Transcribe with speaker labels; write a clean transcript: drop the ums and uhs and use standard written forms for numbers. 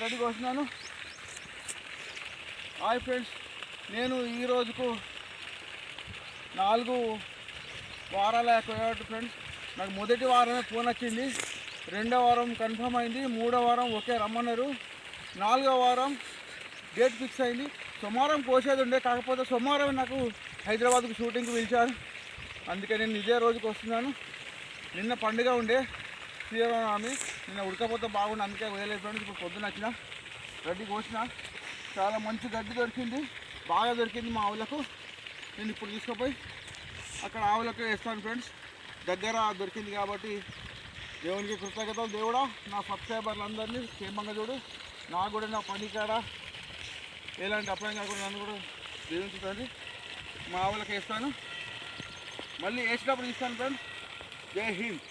Speaker 1: రెడీగా వస్తున్నాను. Hi friends, నేను ఈ రోజుకు 4 వారాలు అయిపోయాడు ఫ్రెండ్స్. నాకు మొదటి వారమే ఫోన్ వచ్చింది, 2వ వారం కన్ఫర్మ్ అయింది, 3వ వారం ఓకే రమ్మన్నారు, 4వ వారం డేట్ ఫిక్స్ అయింది. సోమవారం కోసేది ఉండే, కాకపోతే సోమవారం నాకు హైదరాబాద్కు షూటింగ్కి పిలిచారు, అందుకే నేను ఇదే రోజుకి వస్తున్నాను. నిన్న పండుగ ఉండే శ్రీరామనవమి, నిన్న ఉడకపోతే బాగుండి అందుకే వేయలేదు ఫ్రెండ్స్. ఇప్పుడు పొద్దున వచ్చిన గడ్డి కోసిన, చాలా మంచి గడ్డి దొరికింది, బాగా దొరికింది మా ఆవులకు. నేను ఇప్పుడు తీసుకుపోయి అక్కడ ఆవులకు వేస్తాను ఫ్రెండ్స్. దగ్గర దొరికింది కాబట్టి దేవునికి కృతజ్ఞతలు. దేవుడా, నా సబ్స్క్రైబర్లందరినీ క్షేమంగా చూడు, నాకు కూడా నా పని కాడ ఎలాంటి అపాయం కాకుండా నన్ను కూడా దీవించుతుంది. మా ఆవులకు వేస్తాను, మళ్ళీ వేసినప్పుడు ఇస్తాను ఫ్రెండ్స్. జై హింద్.